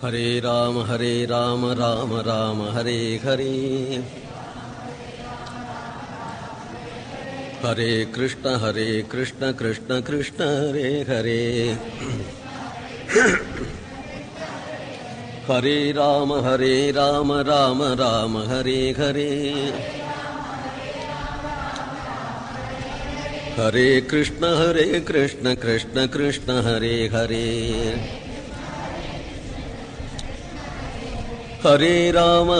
ஹரே ராம ராம ராம ஹரே ஹரே. ஹரே கிருஷ்ண கிருஷ்ண கிருஷ்ண ஹரே ஹரே. ஹரே ராம ராம ராம ஹரே ஹரே. ஹரே கிருஷ்ண கிருஷ்ண கிருஷ்ண ஹரே ஹரே. ஹரே ராம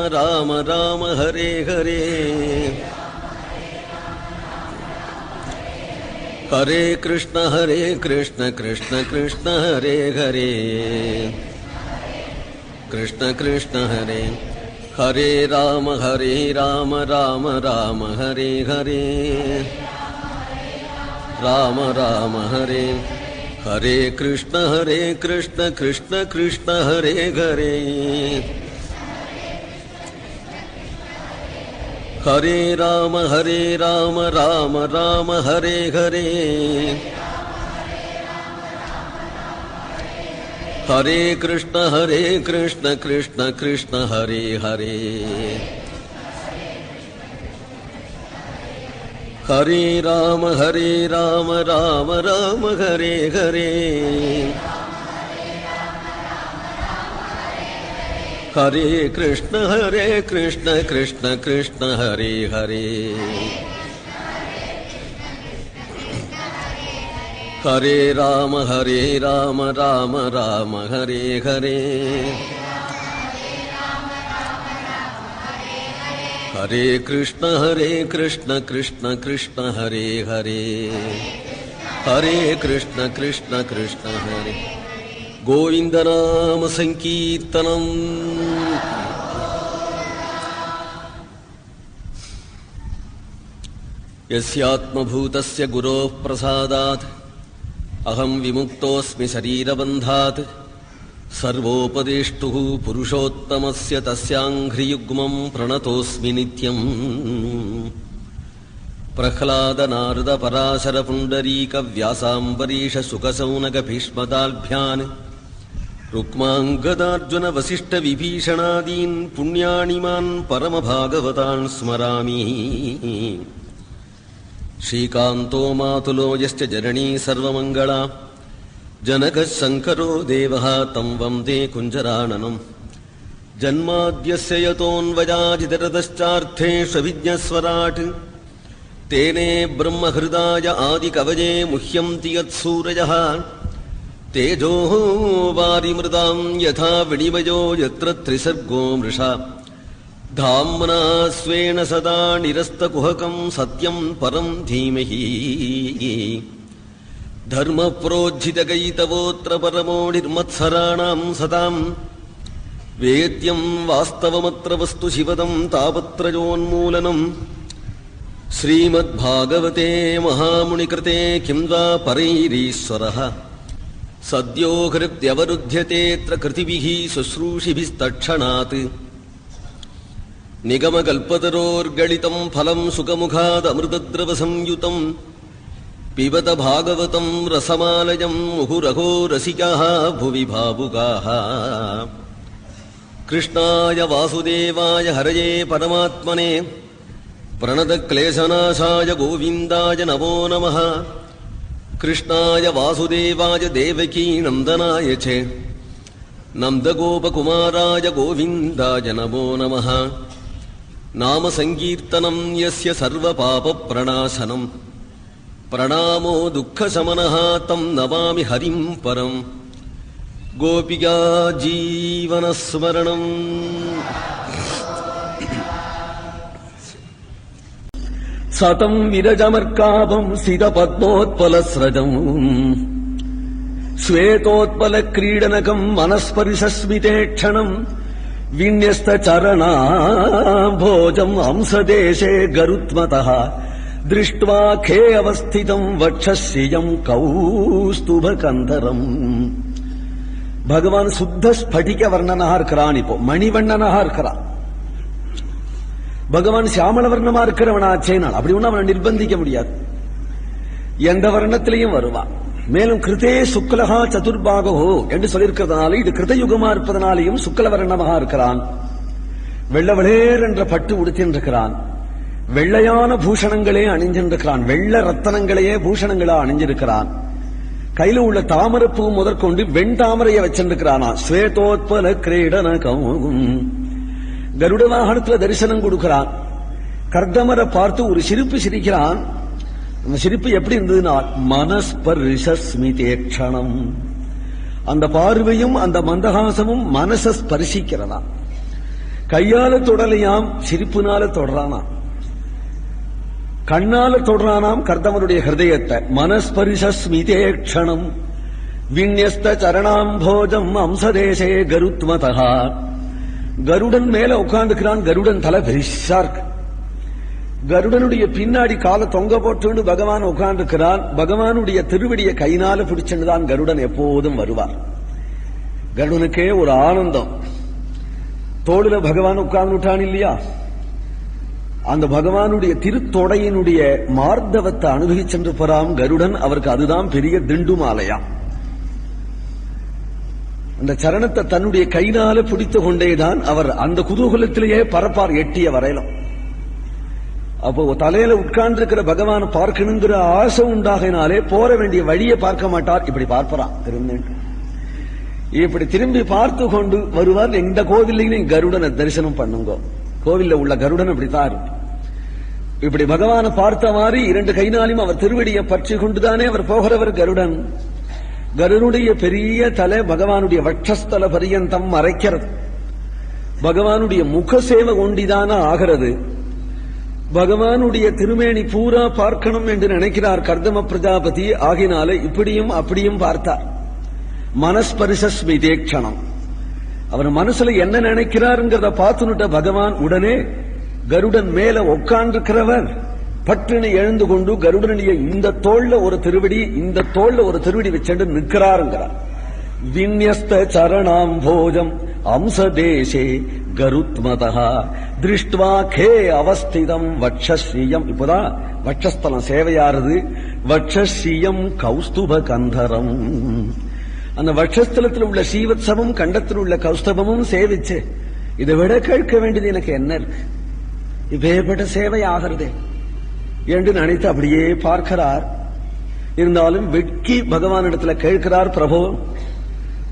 ராம ராம ஹரே ஹரே. ஹரே கிருஷ்ண கிருஷ்ண கிருஷ்ண ஹரே ஹரே. கிருஷ்ண கிருஷ்ண ஹரே. ஹரே ராம ராம ராம ஹரே ஹரே. ராம ராம ஹரே. ஹரே கிருஷ்ண கிருஷ்ண கிருஷ்ண ஹரே ஹரே. ஹரே ராம ராம ராம ஹரே ஹரே. ஹரே கிருஷ்ண கிருஷ்ண கிருஷ்ண ஹரே ஹரே. ஹரே ராம ராம ராம ஹரே ஹரே. ஹரே கிருஷ்ண கிருஷ்ண கிருஷ்ண ஹரே ஹரே. ஹரே ராம ராம ராம ஹரே ஹரே. ஹரே கிருஷ்ண கிருஷ்ண கிருஷ்ண ஹரே ஹரே. ஹரே கிருஷ்ண கிருஷ்ண ஹரே. கோவிந்த நாம சங்கீர்த்தனம். யஸ்யாத்மபூதஸ்ய குரோः பிரசாதாத் அஹம் விமுக்தோஸ்மி சரீரபந்தாத். சர்வோபதேஷ்டுः புருஷோத்தமஸ்ய தஸ்யாங்க்ரியுக்மம் பிரணதோஸ்மி நித்யம். பிரஹ்லாத நாரத பராசர புண்டரீக வியாசாம்பரீஷ சுகசௌனக பீஷ்மதால்பியான் ருக்மாங்கதார்ஜுன வசிஷ்ட விபீஷணாதீன் புண்ணியானிமான் பரமபாகவதான் ஸ்மராமி. ஸ்ரீகாந்தோ மாதுலோ யஸ்ய ஜனனீ சர்வமங்களா ஜனகः சங்கரோ தேவः தம் வந்தே குஞ்சரானனம். ஜன்மாத்யஸ்ய யதோன்வயாதிதரதश्चार्थेष्वभिज्ञस्वराट् तेने ब्रह्महृदाय आदिकवये मुह्यन्ति यत्सूरयः. तेजो वारिमृदां यथा विनिमयो यत्र त्रिसर्गो मृषा. धाम्ना स्वेन सदा निरस्तकुहकं सत्यं परं धीमहि. धर्मप्रोज्झितगैतवोऽत्र परमो निर्मत्सराणां सतां. वेद्यं वास्तवमत्र वस्तु शिवदं तापत्रयोन्मूलनम्. श्रीमद्भागवते महामुनिकृते किं वा परैरीश्वरः. सद्यो हृद्यवरुध्यतेऽत्र कृतिभिः शुश्रूषिभिस्तत्क्षणात्. निगमकल्पतरोर्गलितं फलं सुखमुखादमृतद्रवसंयुतं. पिबत भागवतं रसमालयं मुहुरहो रसिकाः भुवि भावुकाः. कृष्णाय वासुदेवाय हरये परमात्मने प्रणतक्लेशनाशाय गोविन्दाय नमो नमः. कृष्णाय वासुदेवाय देवकी नन्दनाय च नन्दगोपकुमाराय गोविन्दाय नमो नमः. नाम संकीर्तनं यस्य सर्वपापप्रणाशनं. प्रणामो दुःखशमनः तं नमामि हरिं परम्. गोपिका जीवनस्मरणम्. सतं विरजमर्काभं सितपद्मोत्पलस्रजम्. श्वेतोत्पलक्रीडनकं मनस्पर्शस्मिते क्षणम्. विन्यस्तचरणाम्भोजम् हंसदेशे गरुत्मतः. दृष्ट्वा खे अवस्थितं वक्षश्रियं कौस्तुभकन्धरम्. भगवान शुद्ध स्फटिक वर्णनः இருக்கிறான். இப்போ மணிவண்ணனாக இருக்கிறான். பகவான் சியாமள வர்ணமா இருக்கிறவனாச்சேனால் அப்படி ஒண்ணு அவனை நிர்பந்திக்க முடியாது. எந்த வர்ணத்திலையும் வருவான். மேலும் கிருதே சுக்லகா சதுர்பாகோ என்று சொல்லியிருக்கிறதுனால இது கிருதயுகமா இருப்பதனாலேயும் சுக்லவர்ணமாக இருக்கிறான். வெள்ளவளேர் என்ற பட்டு உடுத்தின்றிருக்கிறான். வெள்ளையான பூஷணங்களே அணிஞ்சிருக்கிறான். வெள்ள ரத்தனங்களையே பூஷணங்களா அணிஞ்சிருக்கிறான். கையில உள்ள தாமரப்பூ முதற்கொண்டு வெண்தாமரையை வச்சிருக்கிறானா. ஸ்வேதோத்பல கிரீடன கௌகும். கருட வாகனத்துல தரிசனம் கொடுக்கிறான். கர்தமரை பார்த்து ஒரு சிரிப்பு சிரிக்கிறான். அந்த சிரிப்பு எப்படி இருந்ததுன்னா மனஸ்பர்ஷஸ்மிதேக்ஷணம். அந்த பார்வையும் அந்த மந்தகாசமும் மனச ஸ்பர்சிக்கிறதா. கையால தொடலையாம், சிரிப்புனால தொடரானா. கண்ணால தொடரானாம் கர்தமனுடைய ஹிருதயத்தை. மனஸ்பரிசஸ்மிதேக்ஷணம் விண்யஸ்த சரணாம்போஜம் அம்சதேசே கருத்மதா. கருடன் மேல உட்கார்ந்துக்கிறான். கருடன் தலை பெரிசா இருக்கு. கருடனுடைய பின்னாடி கால தொங்க போட்டு பகவான் உட்கார்ந்துக்கிறான். பகவானுடைய திருவடியை கையினால பிடிச்சுதான் கருடன் எப்போதும் வருவார். கருடனுக்கே ஒரு ஆனந்தம். தோளுல பகவான் உட்கார்ந்துட்டான் இல்லையா, அந்த பகவானுடைய திருத்தொடையினுடைய மார்தவத்தை அனுபவிச்சென்று போறாம் கருடன். அவருக்கு அதுதான் பெரிய திண்டுமாலையா. அந்த சரணத்தை தன்னுடைய கையினால பிடித்து கொண்டேதான் அவர் அந்த குதூகலத்திலேயே பரப்பார் எட்டிய வரையிலும். அப்போ தலையில உட்கார்ந்து இருக்கிற பகவான் பார்க்கணுங்கிற ஆசை உண்டாகினாலே போற வேண்டிய வழியை பார்க்க மாட்டார். இப்படி பார்ப்பறான் திரும்பி. இப்படி திரும்பி பார்த்து கொண்டு வருவார். எந்த கோவிலையும் கருடனை தரிசனம் பண்ணுங்க. கோவில்ல உள்ள கருடன் அப்படித்தான் இருக்கும். இப்படி பகவானை பார்த்த மாதிரி இரண்டு கைனாலையும் அவர் திருவடியை பற்றி கொண்டுதானே அவர் போகிறவர் கருடன். கருடனுடைய பெரிய தலை பகவானுடைய வட்சஸ்தல பரியந்தம் மறைக்கிறது. பகவானுடைய முக சேவை கொண்டிதான ஆகிறது. பகவானுடைய திருமேனி பூரா பார்க்கணும் என்று நினைக்கிறார் கர்தம பிரஜாபதி. ஆகினால இப்படியும் அப்படியும் பார்த்தார். மனஸ்பரிசஸ்மிதேக்ஷணம். அவர் மனசுல என்ன நினைக்கிறாருங்கிறத பார்த்துனுட்ட பகவான் உடனே கருடன் மேல உட்கார்ந்துக்கிறவர் பட்டினி எழுந்து கொண்டு கருடனுடைய இந்த தோல்ல ஒரு திருவடி இந்த தோல்ல ஒரு திருவடி வச்சுட்டு நிற்கிறாருங்கிறார். விநியஸ்த சரணாம் போஜம் அம்சதேசே கருத்மதா திருஷ்டுவா கே அவஸ்திதம் வட்சஸ்ரீயம். இப்போதான் வட்சஸ்தலம் சேவையாருது. வட்சஸ்ரீயம் கௌஸ்துப கந்தரம். அந்த வட்சஸ்தலத்தில் உள்ள ஸ்ரீவத்சவம் கண்டத்தில் உள்ள கௌஸ்தபமும் சேவிச்சு இதை விட கேட்க வேண்டியது எனக்கு என்ன இருக்கு, இப்பேற்பட்ட சேவை ஆகிறதே என்று நினைத்து அப்படியே பார்க்கிறார். இருந்தாலும் வெட்கி பகவானிடத்துல கேட்கிறார், பிரபு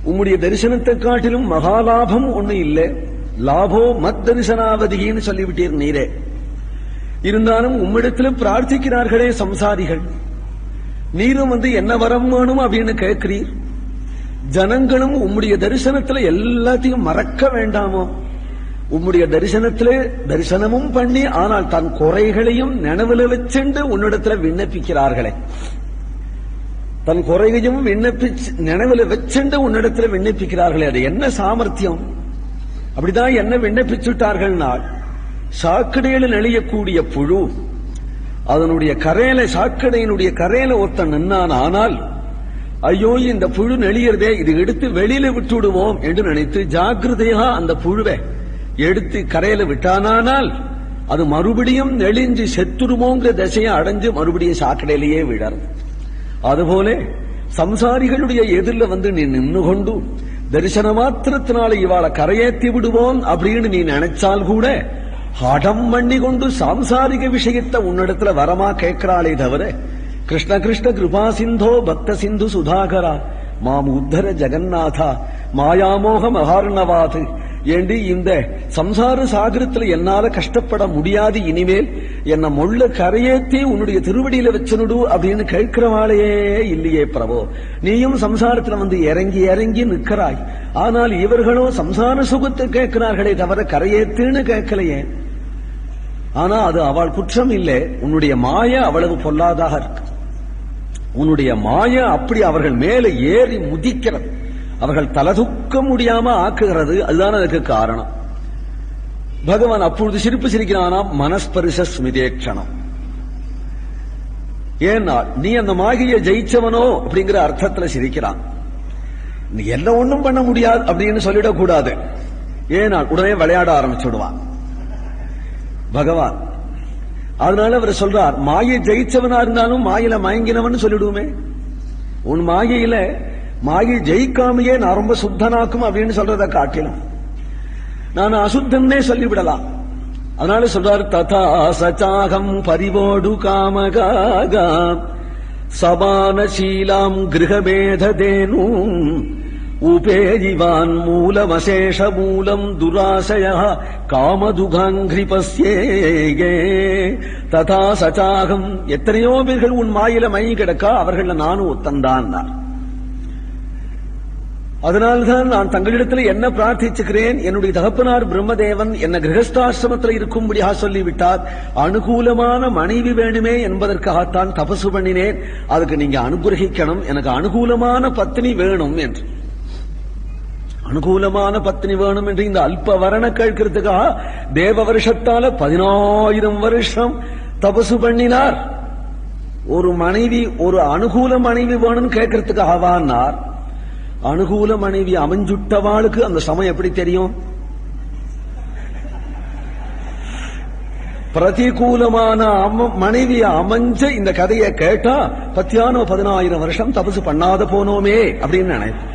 உம்முடைய தரிசனத்தை காட்டிலும் மகாலாபம் ஒண்ணு இல்லை, லாபோ மத் தரிசனாவதின்னு சொல்லிவிட்டீர் நீரே. இருந்தாலும் உம்மிடத்திலும் பிரார்த்திக்கிறார்களே சம்சாரிகள், நீரும் என்ன வரம் வேணும் அப்படின்னு கேட்கிறீர். ஜனங்களும் உம்முடைய தரிசனத்துல எல்லாத்தையும் மறக்க வேண்டாமோ? உம்முடைய தரிசனத்திலே தரிசனமும் பண்ணி ஆனால் தன் குறைகளையும் நினைவுல வச்சுண்டு உன்னிடத்துல விண்ணப்பிக்கிறார்களே, தன் குறைகளையும் நினைவுல வச்சுண்டு உன்னிடத்துல விண்ணப்பிக்கிறார்களே, அது என்ன சாமர்த்தியம்? அப்படிதான் என்ன விண்ணப்பிச்சுட்டார்கள்னா, சாக்கடையில நெளியக்கூடிய புழு அதனுடைய கரையில சாக்கடையினுடைய கரையில ஒருத்தன் நின்னான். ஆனால் ஐயோ இந்த புழு நெளியறதே, இது எடுத்து வெளியில விட்டுடுவோம் என்று நினைத்து ஜாக்கிரதையா அந்த புழுவை எடுத்து கரையில விட்டானால் அது மறுபடியும் நெளிஞ்சு செத்துருமோங்கிற திசையை அடைஞ்சு மறுபடியும் சாக்கடையிலேயே விடறது. அதுபோல சம்சாரிகளுடைய எதிரில் நீ நின்று கொண்டு தரிசன மாத்திரத்தினால இவாளை கரையேற்றி விடுவோம் அப்படின்னு நீ நினைச்சால் கூட ஹடம் பண்ணி கொண்டு சாம்சாரிக விஷயத்தை உன்னிடத்துல வரமா கேட்கிறாளே தவிர, கிருஷ்ண கிருஷ்ண கிருபா சிந்தோ பக்த சிந்து சுதாகரா மாம் உத்தர ஜெகநாதா மாயாமோக மகார்ணவாது ஏண்டி இந்த சம்சார சாகரத்துல என்னால கஷ்டப்பட முடியாது, இனிமேல் என்ன மொள்ள கரையேத்தி உன்னுடைய திருவடியில வச்சுடு அப்படின்னு கேட்கிறவாளையே இல்லையே பிரபோ. நீயும் சம்சாரத்துல இறங்கி இறங்கி நிற்கிறாய். ஆனால் இவர்களோ சம்சார சுகத்தை கேட்கிறார்களே தவிர கரையேத்துன்னு கேட்கலையே. ஆனா அது அவள் குற்றம் இல்லை, உன்னுடைய மாய அவ்வளவு பொல்லாதாக இருக்கு. உன்னுடைய மாய அப்படி அவர்கள் மேலே ஏறி முதிக்கிறது, அவர்கள் தலதுக்க முடியாம ஆக்குகிறது. அதுதான் அதுக்கு காரணம். பகவான் அப்பொழுது சிரிப்பு சிரிக்கிறானாம், மனஸ்பரிச ஸ்மிதேக்ஷணம். ஏன்னா நீ அந்த மாகியை ஜெயிச்சவனோ அப்படிங்கிற அர்த்தத்துல சிரிக்கிறான். நீ எல்லாம் ஒண்ணும் பண்ண முடியாது அப்படின்னு சொல்லிடக்கூடாது. ஏன்னா உடனே விளையாட ஆரம்பிச்சுடுவான் பகவான். அதனால அவர் சொல்றார், மாயை ஜெயிச்சவனா இருந்தாலும் மாயில மயங்கினவன் சொல்லிடுவோமே. உன் மாயையில மாயை ஜெயிக்காமையே நான் ரொம்ப சுத்தனாக்கும் அப்படின்னு சொல்றத காட்டிலும் நான் அசுத்தன்னே சொல்லிவிடலாம். அதனால சொல்றாரு, ததா சச்சாகம் பரிவோடு காமகாகா சமானசீலாம் கிரகமேதேனும் உபேஜிவான் மூலமசேஷ மூலம் துராசய காமதுகாங்கிரிபஸ்யே ததா சச்சாகம். எத்தனையோ பேர்கள் உன் மாயில மை கிடக்கா, அவர்கள் நானும் ஒத்தந்தான். அதனால்தான் நான் தங்களிடத்தில் என்ன பிரார்த்திச்சுக்கிறேன், என்னுடைய தகப்பனார் பிரம்மதேவன் என்ன கிரகஸ்தாசிரமத்தில் இருக்கும்படியாக சொல்லிவிட்டார். அனுகூலமான மனைவி வேணுமே என்பதற்காகத்தான் தபசு பண்ணினேன். அதுக்கு நீங்க அனுகிரகிக்கணும், எனக்கு அனுகூலமான பத்னி வேணும் என்று. அனுகூலமான பத்னி வேணும் என்று இந்த அல்ப வரண கேட்கிறதுக்காக தேவ வருஷத்தால 10,000 வருஷம் தபசு பண்ணினார். ஒரு மனைவி, ஒரு அனுகூல மனைவி வேணும்னு கேட்கறதுக்காகவானார். அனுகூல மனைவி அமைஞ்சுட்டவாளுக்கு அந்த சமயம் எப்படி தெரியும்? பிரதிகூலமான மனைவி அமைஞ்ச இந்த கதையை கேட்டா 10,000 வருஷம் தபசு பண்ணாத போனோமே அப்படின்னு நினைப்போம்.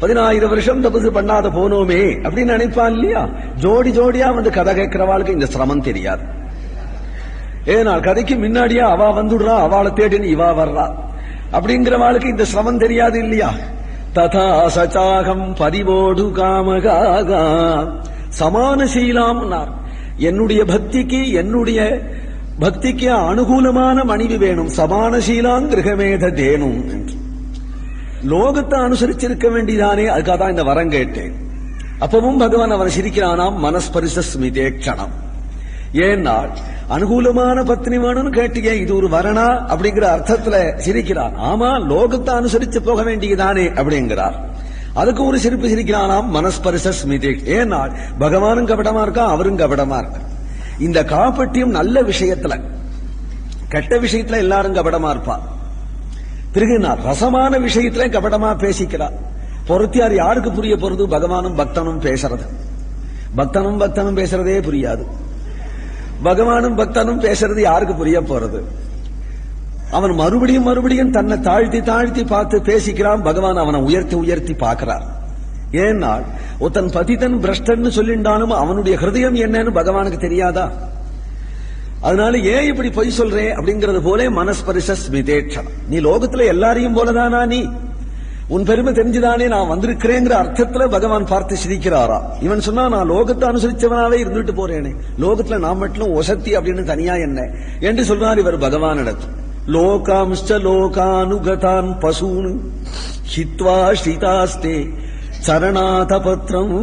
10,000 வருஷம் தபசு பண்ணாத போனோமே அப்படின்னு நினைப்பான் இல்லையா? ஜோடி ஜோடியா வந்து கதை கேட்கிறவாளுக்கு இந்த சிரமம் தெரியாது. ஏன்னா கதைக்கு முன்னாடியா அவ வந்துடுறா, அவளை தேடின்னு இவா வர்றா அப்படிங்கிறவாளுக்கு இந்த சிரமம் தெரியாது இல்லையா? ததா சச்சாகம் பரிவோடு காமகாகா சமானசீலாம். என்னுடைய பக்திக்கு அனுகூலமான மனைவி வேணும். சமானசீலாம் கிரகமேத தேனும் என்று லோகத்தை அனுசரிச்சிருக்க வேண்டியதானே, அதுக்காக தான் இந்த வரம் கேட்டேன். அப்பவும் பகவான் அவன் சிரிக்கிறானாம், மனஸ்பரிச ஸ்மிதேக்ஷணம். ஏனால் அனுகூலமான பத்னி வேணும்னு கேட்டீங்க, இது ஒரு வரணா அப்படிங்கிற அர்த்தத்துல சிரிக்கிறான். ஆமா, லோகத்தை அனுசரிச்சு போக வேண்டியதானே அப்படிங்கிறார். அதுக்கு ஒரு சிரிப்பு சிரிக்கிறானாம், மனஸ்பரிச ஸ்மிதே. ஏனால் பகவானும் கபடமா இருக்கா, அவரும் கபடமா இருக்கா. இந்த காப்பட்டியும் நல்ல விஷயத்துல, கெட்ட விஷயத்துல எல்லாரும் கபடமா இருப்பா. பிறகு ரசமான விஷயத்துல கபடமா பேசிக்கிறார். பொறுத்தியார் யாருக்கு புரிய போறது? பகவானும் பக்தனும் பேசுறது. பக்தனும் பேசுறதே புரியாது. பகவானும் பக்தனும் பேசுறது யாருக்கு புரிய போறது? அவன் மறுபடியும் தன்னை தாழ்த்தி பார்த்து பேசிக்கிறான். பகவான் அவனை உயர்த்தி பார்க்கிறார். ஏனால் ஒருத்தன் பதிதன் பிரஷ்டன்னு சொல்லிண்டாலும் அவனுடைய ஹிருதயம் என்னன்னு பகவானுக்கு தெரியாதா? அதனால ஏன் இப்படி பொய் சொல்றே அப்படிங்கறது போல மனஸ்பரிச ஸ்மிதேட்சணம். நீ லோகத்துல எல்லாரையும் போலதானா? நீ உன் பெருமை தெரிஞ்சுதானே நான் வந்திருக்கிறேங்கிற அர்த்தத்துல பகவான் பார்த்து சிரிக்கிறாரா. இவன் சொன்னா, நான் லோகத்தை அனுசரிச்சவனாவே இருந்துட்டு போறேனே, லோகத்துல நான் மட்டும் ஒசத்தி அப்படின்னு தனியா என்ன என்று சொல்றார் இவர் பகவானிடத்தில். லோகாம்ச்ச லோகானுகதான் பசூன் ஹித்வா ஸ்ரீதாஸ்தே சரணாத பத்ரம்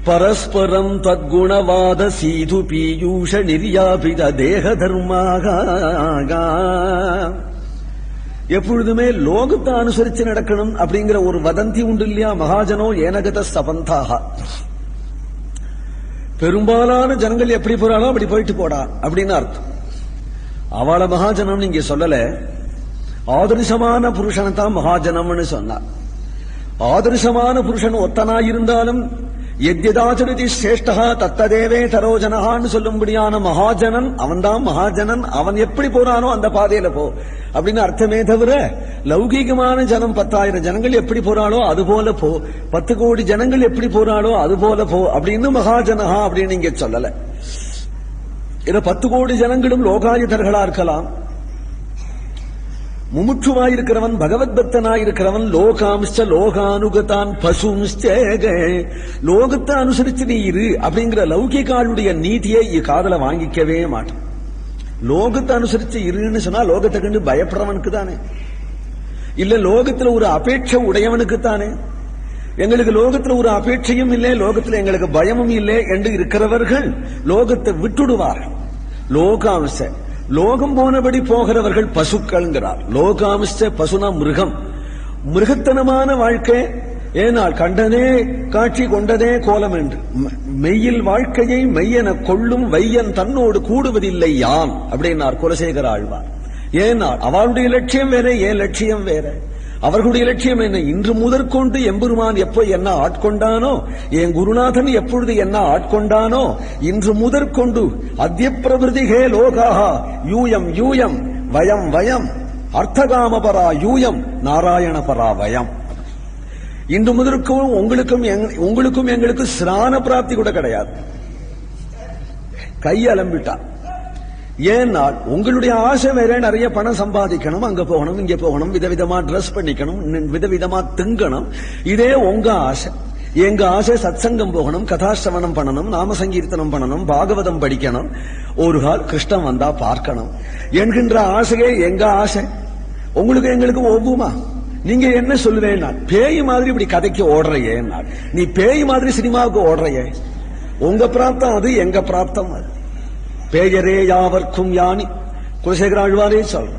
பரஸ்பரம் தத்குணவாத சீது பீயூஷ நிர்யாபித தேக தர்மாக. எப்பொழுதுமே லோகத்தை அனுசரிச்சு நடக்கணும் அப்படிங்கிற ஒரு வதந்தி உண்டு இல்லையா? மகாஜனோ ஏனகத சபந்தாக. பெரும்பாலான ஜனங்கள் எப்படி போறாளோ அப்படி போயிட்டு போடா அப்படின்னு அர்த்தம். அவள மகாஜனம் நீங்க சொல்லல, ஆதர்சமான புருஷனை தான் மகாஜனம்னு சொன்னார். ஆதர்சமான புருஷன் ஒத்தனாயிருந்தாலும் எத்யதாச்சரிதி சிரேஷ்டா தத்ததேவே தரோஜனஹான்னு சொல்லும்படியான மகாஜனன் அவன்தான் மகாஜனன். அவன் எப்படி போறானோ அந்த பாதையில போ அப்படின்னு அர்த்தமே தவிர, லௌகீகமான ஜனம் 10,000 ஜனங்கள் எப்படி போறாளோ அது போல போ, 10 கோடி ஜனங்கள் எப்படி போறாளோ அது போல போ அப்படின்னு மகாஜனஹா அப்படின்னு இங்க சொல்லல. இத 10 கோடி ஜனங்களும் லோகாயுதர்களா இருக்கலாம். முமுட்சுவாயிருக்கிறவன், பகவத் பக்தனாயிருக்கிறவன் லோகாம்ச்ச லோகானுகதான் பசும்ச்ச. லோகத்தை அனுசரிச்சு நீ இரு அப்படிங்கிற லௌகிகாளுடைய நீதியை காதல வாங்கிக்கவே மாட்டான். லோகத்தை அனுசரிச்சு இருன்னு சொன்னா லோகத்தை கண்டு பயப்படுறவனுக்கு தானே, இல்ல லோகத்துல ஒரு அபேட்சை உடையவனுக்கு தானே. எங்களுக்கு லோகத்துல ஒரு அபேட்சையும் இல்லை, லோகத்துல எங்களுக்கு பயமும் இல்லை என்று இருக்கிறவர்கள் லோகத்தை விட்டுடுவார்கள். லோகாம்ச லோகம் போனபடி போகிறவர்கள் பசுக்கள்ங்கிறார். லோகாம்ச பசுனா மிருகம், மிருகத்தனமான வாழ்க்கை. ஏனால் கண்டனே காட்சி கொண்டதே கோலம் என்று மெய்யில் வாழ்க்கையை மெய்யென கொள்ளும் வையன் தன்னோடு கூடுவதில்லை யான் அப்படின்னார் குலசேகர ஆழ்வார். ஏனால் அவளுடைய லட்சியம் வேற, என் லட்சியம் வேற. அவர்களுடைய லட்சியம் என்ன? இன்று முதற்கொண்டு எம்பெருமான் எப்போ என்ன ஆட்கொண்டானோ, என் குருநாதன் எப்பொழுது என்ன ஆட்கொண்டானோ, இன்று முதற்கொண்டு அத்ய பிரபிருதிகே லோகாஹா யூயம் யூயம் வயம் வயம் அர்த்தகாம பரா யூயம் நாராயண பராவயம். இன்று முதலுக்கும் உங்களுக்கும் எங்களுக்கும் ஸ்நான பிராப்தி கூட கிடையாது. கை அலம்பிட்டா. ஏன்னால் உங்களுடைய ஆசை வேற, நிறைய பணம் சம்பாதிக்கணும், அங்க போகணும் இங்க போகணும், விதவிதமா டிரெஸ் பண்ணிக்கணும், விதவிதமா திங்கணும். இதே உங்க ஆசை. எங்க ஆசை சத்சங்கம் போகணும், கதாசிரவணம் பண்ணணும், நாம சங்கீர்த்தனம் பண்ணணும், பாகவதம் படிக்கணும், ஒரு கால் கிருஷ்ணன் வந்தா பார்க்கணும் என்கின்ற ஆசையே எங்க ஆசை. உங்களுக்கு எங்களுக்கு ஒவ்வுமா? நீங்க என்ன சொல்லுவேன், பேய் மாதிரி இப்படி கதைக்கு ஓடுறையே, நீ பேய் மாதிரி சினிமாவுக்கு ஓடுறையே. உங்க பிராப்தம் அது, எங்க பிராப்தம் அது. பேயரே யாவர்க்கும் யானி குலசேகர ஆழ்வாரே சொல்ற.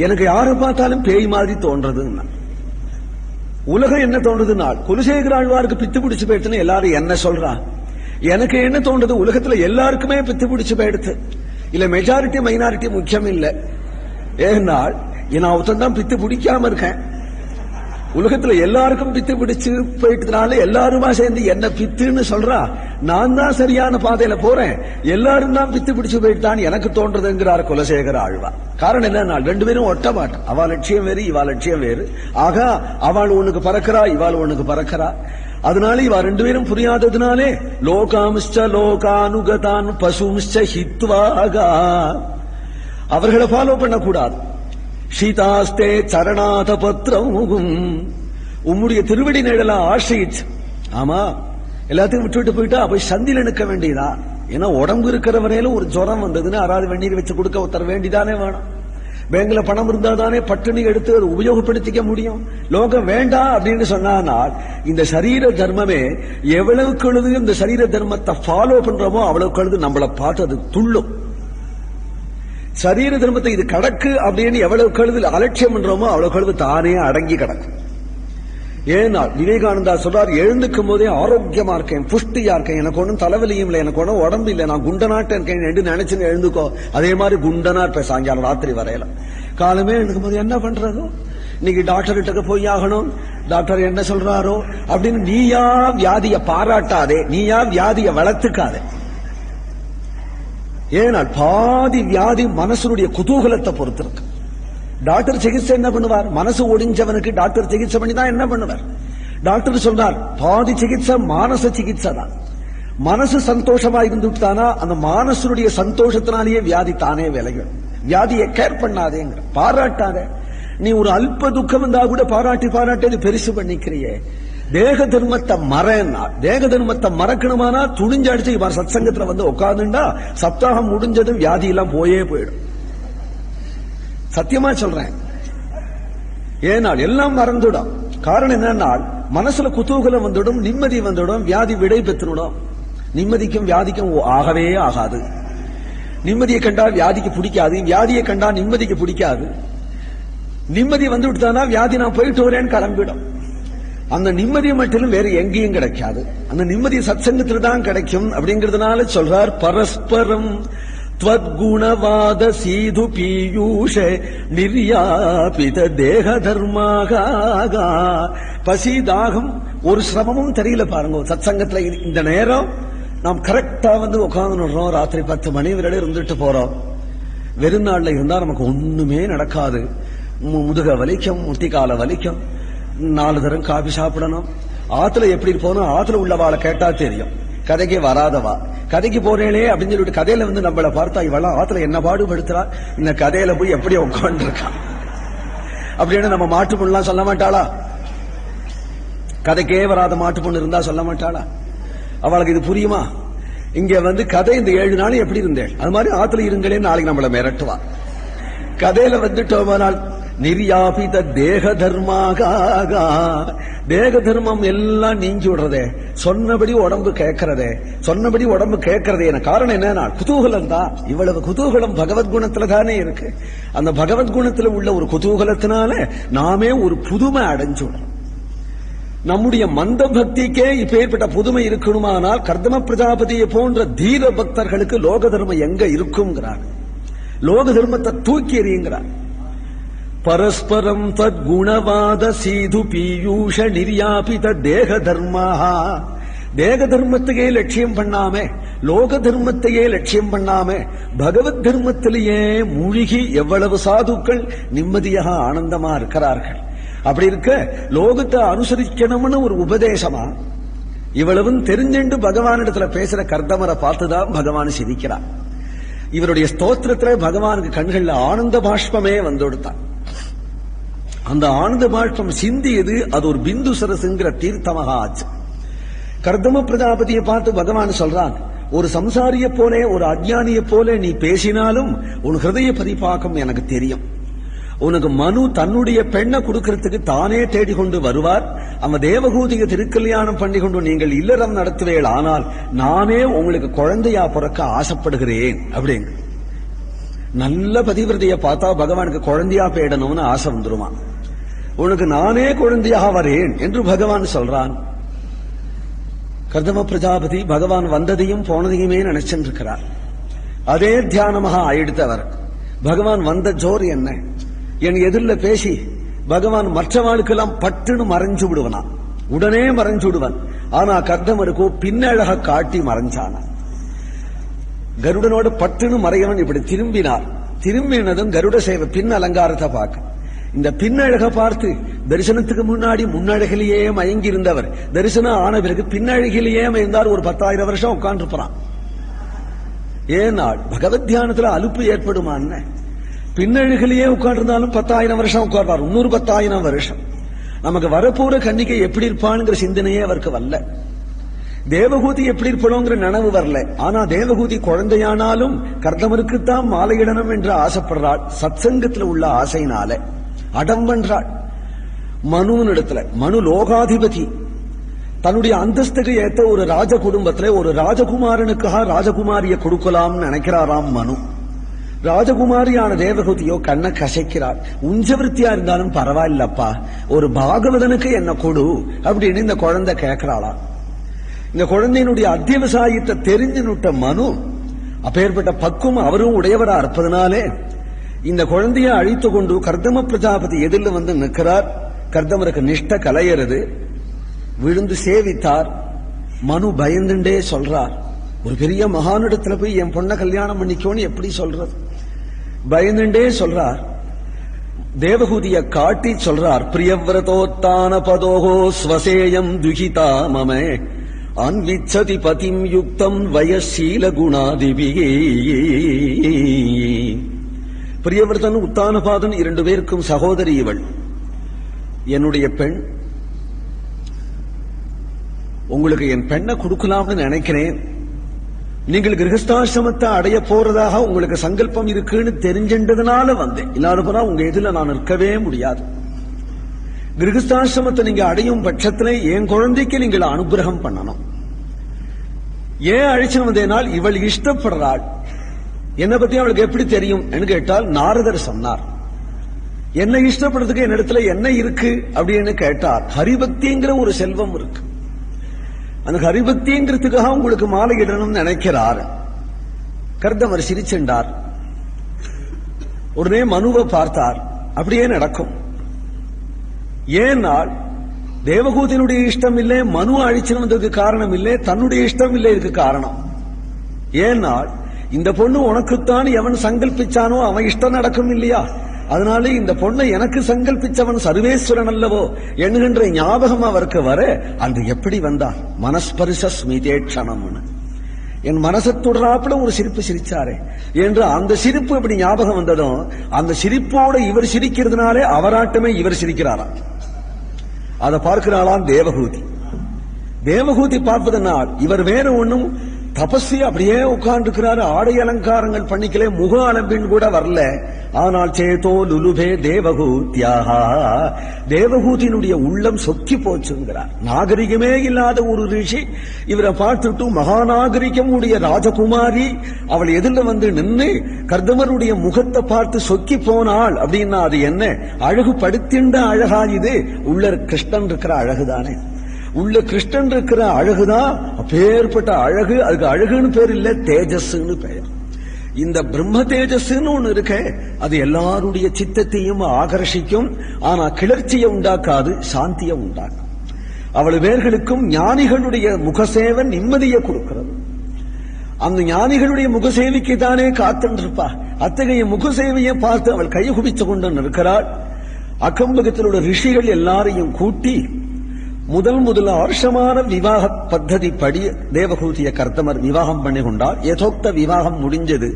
எனக்கு யாரை பார்த்தாலும் பேய் மாதிரி தோன்றதுன்னா, உலகம் என்ன தோன்றதுனால் குலசேகர ஆழ்வாருக்கு பித்து பிடிச்சு போயிடுச்சுன்னு எல்லாரும் என்ன சொல்றா. எனக்கு என்ன தோன்றது, உலகத்துல எல்லாருக்குமே பித்து பிடிச்சு போயிடுது. இல்ல மெஜாரிட்டி மைனாரிட்டி முக்கியம் இல்ல. ஏனால் நான் ஒருத்தன் தான் பித்து பிடிக்காம இருக்கேன். உலகத்துல எல்லாருக்கும் பித்து பிடிச்சு போயிட்டதுனால எல்லாருமா சேர்ந்து என்ன பித்துன்னு சொல்றா. நான் தான் சரியான பாதையில போறேன், எல்லாரும் தான் பித்து பிடிச்சு போயிட்டான்னு எனக்கு தோன்றதுங்கிறார் குலசேகர ஆழ்வார். காரணம் என்ன, ரெண்டு பேரும் ஒட்ட மாட்டோம். அவ லட்சியம் வேறு, இவா லட்சியம் வேறு. ஆக அவள் ஒண்ணுக்கு பறக்கிறா, இவாள் ஒண்ணுக்கு பறக்கிறா. அதனால இவா ரெண்டு பேரும் புரியாததுனாலே லோகாம்ச்ச லோகானுகதான் பசும்ச்ச ஹித்வாகா, அவர்களை ஃபாலோ பண்ணக்கூடாது. சீதாஸ்தே சரணாத பத்திரம், உம்முடைய திருவடி நிழல ஆசிரிச்சு. ஆமா, எல்லாத்தையும் விட்டுவிட்டு போயிட்டா போய் சந்தில நிற்க வேண்டியதா. ஏன்னா உடம்பு இருக்கிற வரையில ஒரு ஜுரம் வந்ததுன்னு யாராவது வெந்நீர் வச்சு கொடுக்க ஒருத்தர வேண்டிதானே வேணும். பேங்க்ல பணம் இருந்தா தானே பட்டுனி எடுத்து அதை உபயோகப்படுத்திக்க முடியும். லோகம் வேண்டாம் அப்படின்னு சொன்னால் இந்த சரீர தர்மமே எவ்வளவுக்கு எழுது இந்த சரீர தர்மத்தை ஃபாலோ பண்றோமோ அவ்வளவுக்கு எழுது நம்மளை பார்த்து அது துள்ளும். சரீர தர்மத்தை இது கடக்கு அப்படின்னு எவ்வளவு கழுது அலட்சியம் பண்றோமோ அவ்வளவு கழுது தானே அடங்கி கிடக்கும். ஏன்னா விவேகானந்தா சொல்றார், எழுந்துக்கும் போதே ஆரோக்கியமா இருக்கேன், புஷ்டியா இருக்கேன், எனக்கு ஒன்னும் தலைவலியும் இல்லை, எனக்கு ஒன்னும் உடம்பு இல்லை, நான் குண்டனாட்ட இருக்கேன் என்று நினைச்சுன்னு எழுந்துக்கோ. அதே மாதிரி குண்டனா இருப்பேன் சாயங்காலம் ராத்திரி வரையில. காலமே எழுந்துக்கும் போது என்ன பண்றதோ, இன்னைக்கு டாக்டர் கிட்ட போய் ஆகணும், டாக்டர் என்ன சொல்றாரோ அப்படின்னு நீயா வியாதிய பாராட்டாதே, நீயா வியாதிய வளர்த்துக்காதே. ஏனால் பாதி வியாதி மனசுடைய குதூகலத்தை பொறுத்து இருக்கு. டாக்டர் சிகிச்சை என்ன பண்ணுவார், மனசு ஒடிஞ்சவனுக்கு டாக்டர் சிகிச்சை பண்ணி தான் என்ன பண்ணுவார். டாக்டர் சொல்றார் பாதி சிகிச்சை மானச சிகிச்சை தான். மனசு சந்தோஷமா இருந்துட்டானா அந்த மானசனுடைய சந்தோஷத்தினாலேயே வியாதி தானே விலகும். வியாதியை கேர் பண்ணாதேங்கிற, பாராட்டாத. நீ ஒரு அல்ப துக்கம் இருந்தா கூட பாராட்டி பெருசு பண்ணிக்கிறியே. தேக தர்மத்தை மறன்னா, தேக தர்மத்தை மறக்கணுமானா துணிஞ்சு அடிச்சு இவர் சத்சங்கத்துல வந்து உட்கார்ந்துண்டா சப்தாகம் முடிஞ்சதும் வியாதி எல்லாம் போயிடும். சத்தியமா சொல்றேன். ஏனால் எல்லாம் மறந்துடும். காரணம் என்னன்னா மனசுல குதூகலம் வந்துடும், நிம்மதி வந்துடும், வியாதி விடை பெற்றுடும். நிம்மதிக்கும் வியாதிக்கும் ஆகவே ஆகாது. நிம்மதியை கண்டா வியாதிக்கு பிடிக்காது, வியாதியை கண்டா நிம்மதிக்கு பிடிக்காது. நிம்மதி வந்து விட்டானா வியாதி நான் போயிட்டு வரேன்னு கிளம்பிடும். அந்த நிம்மதி மட்டும் வேற எங்கேயும் கிடைக்காது. அந்த நிம்மதி சத்சங்கத்தில் தான் கிடைக்கும். அப்படிங்கறதுனால சொல்றார், பரஸ்பரம் த்வத்குணவாத சீது பீயூஷ நிர்யாபித தேக தர்மாக. பசி தாகம் ஒரு சிரமமும் தெரியல பாருங்க சத்சங்கத்துல. இந்த நேரம் நாம் கரெக்டா வந்து உட்கார்ந்துடுறோம், ராத்திரி 10 மணி வரை இருந்துட்டு போறோம். வெறும் நாள்ல இருந்தா நமக்கு ஒண்ணுமே நடக்காது. முதுக வலிக்கும், முட்டிக்கால வலிக்கும், 4 தரம் காபி சாப்பிடணும். ஆத்துல எப்படி போனோம், ஆத்துல உள்ளவாளை கேட்டா தெரியும். கதைக்கு வராதவா கதைக்கு போறேனே அப்படின்னு சொல்லிட்டு கதையில வந்து நம்மளை பார்த்தா இவெல்லாம் ஆத்துல என்ன பாடுபடுத்துறா, இந்த கதையில போய் எப்படி உட்கார்ந்து இருக்கா அப்படின்னு நம்ம மாட்டு பொண்ணுலாம் சொல்ல மாட்டாளா? கதைக்கே வராத மாட்டு பொண்ணு இருந்தா சொல்ல மாட்டாளா? அவளுக்கு இது புரியுமா? இங்க வந்து கதை இந்த 7 நாள் எப்படி இருந்தேன் அது மாதிரி ஆத்துல இருங்களே நாளைக்கு நம்மளை மிரட்டுவா. கதையில வந்துட்டோமானால் நிர்யாபித தேக தர்மாக. தேக தர்மம் எல்லாம் நீங்கி விடுறதே, சொன்னபடி உடம்பு கேட்கறதே. என காரணம் என்ன, குதூகலம் தான். இவ்வளவு குதூகலம் பகவத்குணத்துல தானே இருக்கு. அந்த பகவத்குணத்துல உள்ள ஒரு குதூகலத்தினால நாமே ஒரு புதுமை அடைஞ்சு விடுறோம். நம்முடைய மந்த பக்திக்கே இப்பேற்பட்ட புதுமை இருக்கணுமானால் கர்தம பிரஜாபதியை போன்ற தீர பக்தர்களுக்கு லோக தர்மம் எங்க இருக்குங்கிறார். லோக தர்மத்தை தூக்கி எறியுங்கிறார். பரஸ்பரம் தத்குணவாத சீது பீயூஷ நிர்யாபித தேக தர்மா. தேக தர்மத்துக்கே லட்சியம் பண்ணாம லோக தர்மத்தையே லட்சியம் பண்ணாம பகவத் தர்மத்திலேயே மூழ்கி எவ்வளவு சாதுக்கள் நிம்மதியாக ஆனந்தமா இருக்கிறார்கள். அப்படி இருக்க லோகத்தை அனுசரிக்கணும்னு ஒரு உபதேசமா இவ்வளவும் தெரிஞ்சுண்டு பகவானிடத்துல பேசுற கர்தமரை பார்த்துதான் பகவான் சிரிக்கிறார். இவருடைய ஸ்தோத்திரத்துல பகவானுக்கு கண்கள்ல ஆனந்த பாஷ்பமே வந்துடுத்தான். அந்த ஆனந்த பாஷ்பம் சிந்தியது அது ஒரு பிந்து சரசுங்கிற தீர்த்தமாக ஆச்சு. கர்தம பிரஜாபதியை பார்த்து பகவான் சொல்றான், ஒரு சம்சாரிய போல ஒரு அஜ்ஞானிய போல நீ பேசினாலும் உன் ஹிருதய பரிபாகம் எனக்கு தெரியும். உனக்கு மனு தன்னுடைய பெண்ணை கொடுக்கறதுக்கு தானே தேடிக்கொண்டு வருவார். அவன் தேவகூதிக திருக்கல்யாணம் பண்ணி கொண்டு நீங்கள் இல்லறம் நடத்துவேள். ஆனால் நானே உங்களுக்கு குழந்தையா பிறக்க ஆசைப்படுகிறேன் அப்படிங்க. நல்ல பதிவிரதைய பார்த்தா பகவானுக்கு குழந்தையா பேடணும்னு ஆசை வந்துருமா. உனக்கு நானே குழந்தையாக வரேன் என்று பகவான் சொல்றான். கர்தம பிரஜாபதி பகவான் வந்ததையும் போனதையுமே நினைச்சிருக்கிறார். அதே தியானமாக ஆயிடுத்தவர். பகவான் வந்த ஜோர் என்ன, என் எதிரில் பேசி பகவான் மற்றவாளுக்கெல்லாம் பட்டுன்னு மறைஞ்சு விடுவனா, உடனே மறைஞ்சு விடுவன். ஆனா கர்தமருக்கோ பின்னழக காட்டி மறைஞ்சான. கருடனோட பட்டுன்னு மறையவன் இப்படி திரும்பினார். திரும்பினதும் கருட சேவை பின் அலங்காரத்தை பார்க்க, இந்த பின்னழக பார்த்து தரிசனத்துக்கு முன்னாடி முன்னழகிலேயே மயங்கி இருந்தவர் தரிசனம் ஆன பிறகு பின்னழகிலேயே இருந்தார். ஒரு 10,000 வருஷம் உட்கார்ந்துருப்பான். ஏனால் பகவத் தியானத்துல அலுப்பு ஏற்படுமான்னு பின்னழகிலேயே உட்கார்ந்தாலும் 10,000 வருஷம் உட்கார்வார். 10,000 வருஷம் நமக்கு வரப்போற கன்னிகை எப்படி இருப்பான்ங்கிற சிந்தனையே அவருக்கு வரல. தேவகூதி எப்படி இருப்போங்கிற நினைவு வரல. ஆனா தேவகூதி குழந்தையானாலும் கர்தமருக்குத்தான் மாலையிடணும் என்று ஆசைப்படுறாள். சத்சங்கத்துல உள்ள ஆசையினால அடம் பண்றாள். மனுவினிடத்துல மனு லோகாதிபதி தன்னுடைய அந்தஸ்துக்கு ஏற்ற ஒரு ராஜ குடும்பத்துல ஒரு ராஜகுமாரனுக்காக ராஜகுமாரிய கொடுக்கலாம்னு நினைக்கிறாராம் மனு. ராஜகுமாரியான தேவகூதியோ கண்ணை கசைக்கிறார். உஞ்சவருத்தியா இருந்தாலும் பரவாயில்லப்பா, ஒரு பாகவதனுக்கு என்ன கொடு அப்படின்னு இந்த குழந்தை கேட்கிறாளா. இந்த குழந்தையினுடைய அத்தியவசாயத்தை தெரிஞ்சு நுட்ட மனு அப்பேற்பட்ட பக்குவம் அவரும் உடையவரா இருப்பதனாலே இந்த குழந்தைய அழித்து கொண்டு கர்தம பிரஜாபதி எதிரில் வந்து நிற்கிறார். கர்தமருக்கு நிஷ்ட கலையறது. விழுந்து சேவித்தார். மனு பயந்துண்டே சொல்றார், ஒரு பெரிய மகானிடத்துல போய் என் பொண்ணை கல்யாணம் பண்ணிக்கோன்னு எப்படி சொல்றது? பயந்துண்டே சொல்றார். தேவகூதிய காட்டி சொல்றார், பிரியவிரதோத்தான பதோகோ ஸ்வசேயம் துகிதா மமே அன்விச்சதி பதிம் யுக்தம் வயசீல குணாதிபிகே. பிரியவிரதன் உத்தானபாதன் 2 பேருக்கும் சகோதரி இவள். என்னுடைய பெண், உங்களுக்கு என் பெண்ணை கொடுக்கலாம்னு நினைக்கிறேன். நீங்கள் கிரகஸ்தாசிரமத்தை அடைய போறதாக உங்களுக்கு சங்கல்பம் இருக்குன்னு தெரிஞ்சின்றதுனால வந்தேன். இல்லாத போனா உங்க எதிரில் நான் நிற்கவே முடியாது. கிரகஸ்தாசிரமத்தை நீங்க அடையும் பட்சத்தில் என் குழந்தைக்கு நீங்கள் அனுகிரகம் பண்ணணும். ஏன் அழைச்சு வந்தேனால் இவள் இஷ்டப்படுறாள். என்னை பத்தி அவளுக்கு எப்படி தெரியும் என்று கேட்டால் நாரதர் சொன்னார். என்னை இஷ்டப்படுறதுக்கு என்னிடத்துல என்ன இருக்கு அப்படின்னு கேட்டார். ஹரிபக்திங்கிற ஒரு செல்வம் இருக்கு. அந்த ஹரிபக்திங்கிறதுக்காக உங்களுக்கு மாலை இடணும்னு நினைக்கிறார். கர்தமர் சிரிச்சென்றார். உடனே மனுவை பார்த்தார். அப்படியே நடக்கும். ஏனால் தேவகூதியினுடைய இஷ்டம் இல்லை, மனு அழிச்சு வந்ததுக்கு காரணம் இல்லை, தன்னுடைய இஷ்டம் இல்லை இதுக்கு காரணம். ஏனால் இந்த பொண்ணு உனக்குத்தான் எவன் சங்கல்பிச்சானோ அவன் இஷ்டம் நடக்கும் இல்லையா? அதனால இந்த பொண்ணை எனக்கு சங்கல்பிச்சவன் சர்வேஸ்வரன் அல்லவோ என்கின்ற ஞாபகம் அவருக்கு வர அன்று எப்படி வந்தார்? மனஸ்பரிச ஸ்மிதேட்சணம், என் மனசத்துடராப்புல ஒரு சிரிப்பு சிரிச்சாரே என்று அந்த சிரிப்பு எப்படி ஞாபகம் வந்ததும் அந்த சிரிப்போட இவர் சிரிக்கிறதுனாலே அவராட்டமே இவர் சிரிக்கிறாராம். அதை பார்க்கிறாளாம் தேவகூதி. தேவகூதி பார்ப்பதனால் இவர் வேற ஒண்ணும் தபஸ்வி அப்படியே உட்கார்ந்துக்கிறாரு. ஆடை அலங்காரங்கள் பண்ணிக்கலே, முக அலம்பின் கூட வரல. ஆனால் சேதோ லுலுபே தேவகூத்யாஹா, தேவகூதியினுடைய உள்ளம் சொக்கி போச்சுங்கிறார். நாகரிகமே இல்லாத ஒரு ரிஷி இவரை பார்த்துட்டு மகாநாகரிகம் உடைய ராஜகுமாரி அவள் எதிரில் வந்து நின்று கர்தமருடைய முகத்தை பார்த்து சொக்கி போனாள் அப்படின்னா அது என்ன அழகு படுத்தின்ற அழகா? இது உள்ள கிருஷ்ணன் இருக்கிற அழகுதானே. உள்ள கிருஷ்ணன் இருக்கிற அழகுதான் அப்பேற்பட்ட அழகு. அதுக்கு அழகுன்னு பேர் இல்ல, தேஜஸ்ன்னு பெயர். இந்த பிரம்ம தேஜஸ்ன்னு ஒண்ணு இருக்க, அது எல்லாருடைய சித்தத்தையும் ஆகர்ஷிக்கும். ஆனா கிளர்ச்சியை உண்டாக்காது, சாந்தியை உண்டாக்கும். அவள் பேர்களுக்கும் ஞானிகளுடைய முகசேவன் நிம்மதியை கொடுக்கிறது. அந்த ஞானிகளுடைய முகசேவிக்கு தானே காத்துருப்பா. அத்தகைய முகசேவையை பார்த்து அவள் கை குவித்து கொண்டு நிற்கிறாள். அக்கம்பகத்தில் உள்ள ரிஷிகள் எல்லாரையும் கூட்டி முதல் ஆர்ஷமான விவாக பத்ததி படி தேவகூதிய கர்த்தமர் விவாகம் பண்ணி கொண்டார். யதோக்த விவாகம் முடிஞ்சது.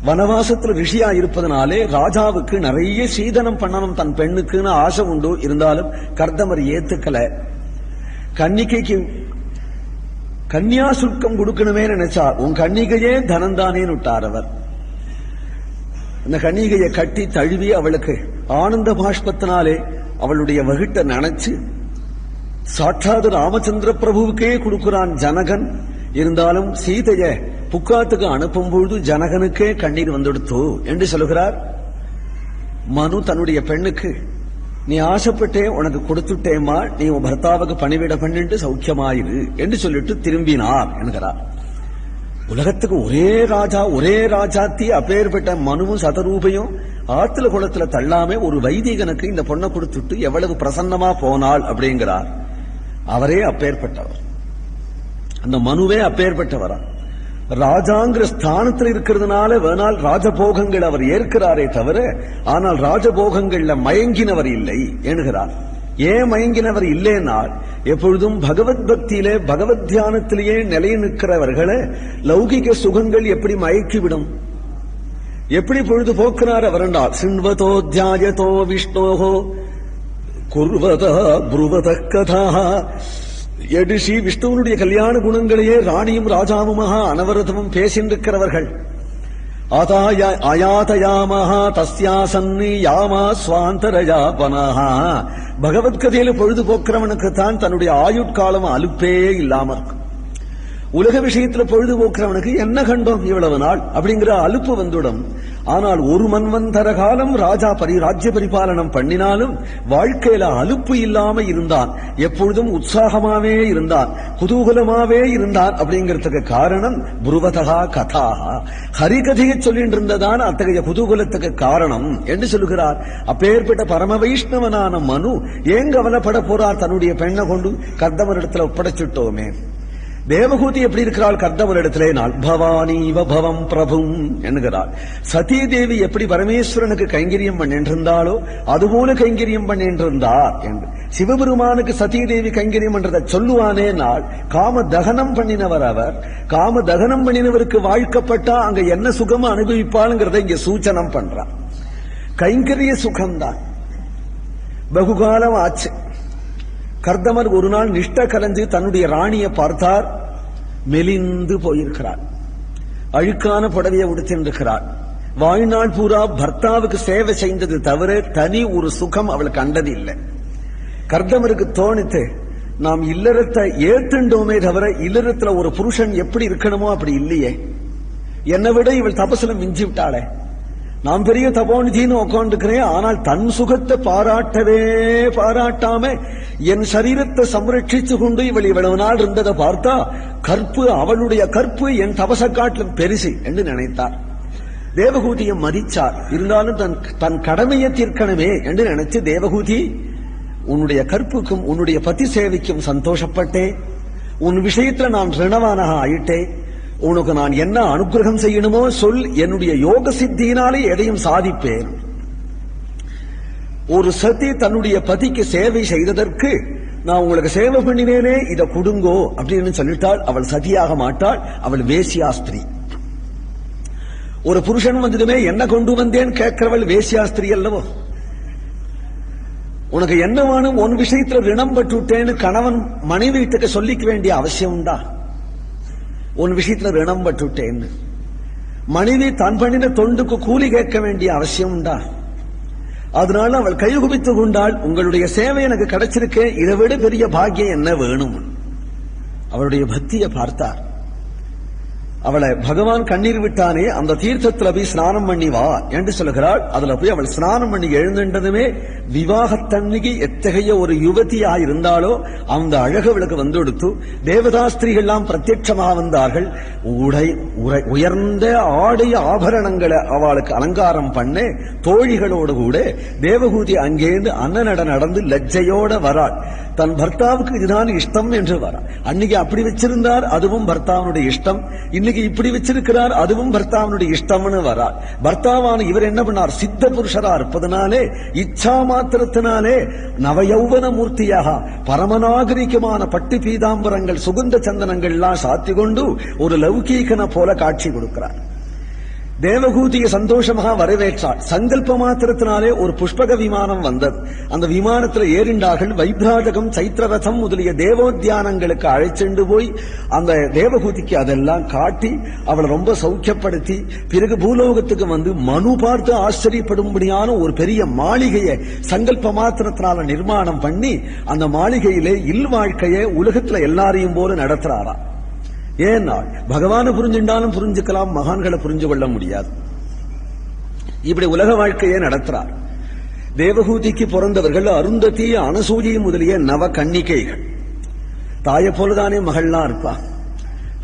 வனவாசத்தில் ரிஷியா இருப்பதனாலே ராஜாவுக்கு நிறைய சீதனம் பண்ணணும் தன் பெண்ணுக்குன்னு ஆசை உண்டு. இருந்தாலும் கர்த்தமர் ஏத்துக்கல. கன்னிகைக்கு கன்னியா சுல்கம் கொடுக்கணுமே நினைச்சார். உன் கன்னிகையே தனந்தானேன்னு விட்டார் அவர். அந்த கன்னிகையை கட்டி தழுவி அவளுக்கு ஆனந்த பாஷ்பத்தினாலே அவளுடைய வகிட்ட நினைச்சு சாட்சாது ராமச்சந்திர பிரபுவுக்கே கொடுக்கிறான் ஜனகன். இருந்தாலும் சீதைய புக்காத்துக்கு அனுப்பும் பொழுது ஜனகனுக்கே கண்ணீர் வந்துடுத்து என்று சொல்லுகிறார். மனு தன்னுடைய பெண்ணுக்கு, நீ ஆசைப்பட்டே உனக்கு கொடுத்துட்டேமா, நீ உன் பர்த்தாவுக்கு பணிவிட பண்ணிட்டு சௌக்கியமாயிரு என்று சொல்லிட்டு திரும்பினார் என்கிறார். உலகத்துக்கு ஒரே ராஜாத்தி அப்பேற்பட்ட மனுவும் சதரூபையும் ஆத்துல குளத்துல தள்ளாமே ஒரு வைதிகனுக்கு இந்த பொண்ணை கொடுத்துட்டு எவ்வளவு பிரசன்னமா போனாள் அப்படிங்கிறார். அவரே அப்பேற்பட்டவர். அந்த மனுவே அப்பேற்பட்டவரா. ராஜாங்கிற ஸ்தானத்தில் இருக்கிறதுனால வேணால் ராஜபோகங்கள் அவர் ஏற்கிறாரே தவிர, ஆனால் ராஜபோகங்கள்ல மயங்கினவர் இல்லை என்கிறார். ஏன் மயங்கினவர் இல்லைனால், எப்பொழுதும் பகவத் பக்தியிலே பகவத் தியானத்திலேயே நிலை நிற்கிறவர்களை லௌகிக சுகங்கள் எப்படி மயக்கிவிடும்? எப்படி பொழுது போக்குறார் அவர் என்றால், சின்வதோ தியாயதோ விஷ்ணோஹோ குர்வதா புருவத கதா. ஸ்ரீ விஷ்ணுவனுடைய கல்யாண குணங்களையே ராணியும் ராஜாவுமாக அனவரதமும் பேசின்றிருக்கிறவர்கள். அயாதயாமஹா தஸ்யாசன்னி யாமா ஸ்வாந்தரயாபனஹா. பகவத்கதையில பொழுது போக்குறவனுக்குத்தான் தன்னுடைய ஆயுட்காலம் அலுப்பே இல்லாம இருக்கும். உலக விஷயத்துல பொழுது போக்குறவனுக்கு என்ன கண்டோம் இவ்வளவு நாள் அப்படிங்கிற அலுப்பு வந்துடும். ஆனால் ஒரு மன்வந்தர காலம் ராஜா ராஜ்ய பரிபாலனம் பண்ணினாலும் வாழ்க்கையில அலுப்பு இல்லாம இருந்தான். எப்பொழுதும் உற்சாகமாவே இருந்தான், குதூகலமாவே இருந்தான். அப்படிங்கிறதுக்கு காரணம் புருவதகா கதாகா, ஹரிகதையை சொல்லிட்டு இருந்ததான் அத்தகைய குதூகலத்துக்கு காரணம் என்று சொல்லுகிறார். அப்பேற்பட்ட பரம வைஷ்ணவனான மனு ஏன் கவலைப்பட போறார்? தன்னுடைய பெண்ணை கொண்டு கர்தமரிடத்துல ஒப்படைச்சிட்டோமே. தேவகூதி எப்படி இருக்கிறாள் கர்தமரிடத்திலே? நாள் பவானீவ பவம் பிரபும் என்கிறாள். சதீ தேவி எப்படி பரமேஸ்வரனுக்கு கைங்கரியம் பண்ணின்றிருந்தாளோ அதுபோல கைங்கரியம் பண்ணின்றிருந்தார் என்று. சிவபெருமானுக்கு சதீ தேவி கைங்கரியம் என்றதை சொல்லுவானே நாள். காம தகனம் பண்ணினவர் அவர். காம தகனம் பண்ணினவருக்கு வாழ்க்கப்பட்டா அங்க என்ன சுகம் அனுபவிப்பாளுங்கிறத இங்க சூச்சனம் பண்றார். கைங்கரிய சுகம்தான். பகுகாலம் ஆச்சு. கர்தமர் ஒரு நாள் நிஷ்ட கலந்து தன்னுடைய ராணியை பார்த்தார். மெலிந்து போயிருக்கிறார். அழுக்கான புடவையை உடுத்திருக்கிறார். வாழ்நாள் பூரா பர்த்தாவுக்கு சேவை செய்தது தவிர தனி ஒரு சுகம் அவள் கண்டது இல்லை. கர்தமருக்கு தோணித்து, நாம் இல்லறத்தை ஏத்துண்டோமே தவிர இல்லறத்துல ஒரு புருஷன் எப்படி இருக்கணுமோ அப்படி இல்லையே. என்னை விட இவள் தபசுல மிஞ்சி விட்டாளே. நான் பெரிய தபோநிதினு உட்காந்துக்கிறேன். ஆனால் தன் சுகத்தை பாராட்டாம என் சரீரத்தை சம்ரட்சிச்சு கொண்டு இவள் இவ்வளவு நாள் இருந்ததை பார்த்தா கற்பு, அவளுடைய கற்பு என் தபச காட்டிலும் பெருசு என்று நினைத்தார். தேவகூதியை மதிச்சார். இருந்தாலும் தன் கடமையை தீர்க்கணுமே என்று நினைச்சு, தேவகூதி உன்னுடைய கற்புக்கும் உன்னுடைய பதி சேவைக்கும் சந்தோஷப்பட்டேன். உன் விஷயத்துல நான் ரிணவானாக ஆயிட்டேன். உனக்கு நான் என்ன அனுகிரகம் செய்யணுமோ சொல், என்னுடைய யோக சித்தியினாலே எதையும் சாதிப்பேன். ஒரு சதி தன்னுடைய பதிக்கு சேவை செய்ததற்கு நான் உங்களுக்கு சேவை பண்ணினேனே, இதை கொடுங்கோ அப்படின்னு சொல்லிட்டாள். அவள் சதியாக மாட்டாள், அவள் வேசியாஸ்திரி. ஒரு புருஷன் வந்ததுமே என்ன கொண்டு வந்தேன் கேட்கிறவள் வேசியாஸ்திரி அல்லவோ. உனக்கு என்ன வேணும், உன் விஷயத்துல ரிணம் பட்டுட்டேன்னு கணவன் மனைவிட்டுக்கு சொல்லிக்க வேண்டிய அவசியம் உண்டா? உன் விஷயத்துல ரிணம் பட்டுட்டேன்னு மனைவி தான் பண்ணின தொண்டுக்கு கூலி கேட்க வேண்டிய அவசியம் உண்டா? அதனால அவள் கைகுபித்துக் கொண்டாள். உங்களுடைய சேவை எனக்கு கிடைச்சிருக்கேன், இதை விட பெரிய பாக்கியம் என்ன வேணும்? அவளுடைய பக்தியை பார்த்தார். அவளை பகவான் கண்ணீர் விட்டானே, அந்த தீர்த்தத்துல போய் ஸ்நானம் பண்ணி வா என்று சொல்லுகிறாள். அதுல போய் அவள் ஸ்நானம் பண்ணி எழுந்துட்டதுமே விவாகத்தன்னிக்கு எத்தகைய ஒரு யுவதியா இருந்தாலோ அந்த அழகு அவளுக்கு வந்துடுத்து. தேவதாஸ்திரிகள் எல்லாம் பிரத்யட்சமாக வந்தார்கள். உயர்ந்த ஆடை ஆபரணங்களை அவளுக்கு அலங்காரம் பண்ண தோழிகளோடு கூட தேவகூதி அங்கேருந்து அன்னநட நடந்து லஜ்ஜையோட வராள். தன் பர்த்தாவுக்கு இதுதான் இஷ்டம் என்று வராள். அன்னைக்கு அப்படி வச்சிருந்தார், அதுவும் பர்த்தாவுடைய இஷ்டம். இன்னைக்கு இல்லைக்கு இப்படி வச்சிருக்கிறார், அதுவும் பர்த்தாவனுடைய இஷ்டம்னு வரார். பர்த்தாவான இவர் என்ன பண்ணார், சித்த புருஷரா இருப்பதனாலே இச்சா மாத்திரத்தினாலே நவயௌவன மூர்த்தியாக பரமநாகரிகமான பட்டு பீதாம்பரங்கள் சுகந்த சந்தனங்கள்லாம் சாத்தி கொண்டு ஒரு லௌகீகனை போல காட்சி கொடுக்கிறார். தேவகூதியை சந்தோஷமாக வரவேற்றார். சங்கல்ப மாத்திரத்தினாலே ஒரு புஷ்பக விமானம் வந்தது. அந்த விமானத்தில் ஏறிண்டார்கள். வைப்ராஜகம், சைத்திரரதம் முதலிய தேவோத்தியானங்களுக்கு அழைச்சென்று போய் அந்த தேவகூதிக்கு அதெல்லாம் காட்டி அவளை ரொம்ப சௌக்கியப்படுத்தி பிறகு பூலோகத்துக்கு வந்து மனு பார்த்து ஆச்சரியப்படும்படியான ஒரு பெரிய மாளிகையை சங்கல்ப மாத்திரத்தினால நிர்மாணம் பண்ணி அந்த மாளிகையிலே இல்வாழ்க்கையை உலகத்துல எல்லாரையும் போல நடத்துறாராம். ஏன்னா பகவானை புரிஞ்சுட்டாலும் புரிஞ்சுக்கலாம், மகான்களை புரிஞ்சு கொள்ள முடியாது. இப்படி உலக வாழ்க்கையை நடத்துறார். தேவகூதிக்கு பிறந்தவர்கள் அருந்ததி, அனசூயை முதலிய நவ கன்னிகைகள். தாயை போலதானே மகள்லாம் இருப்பா.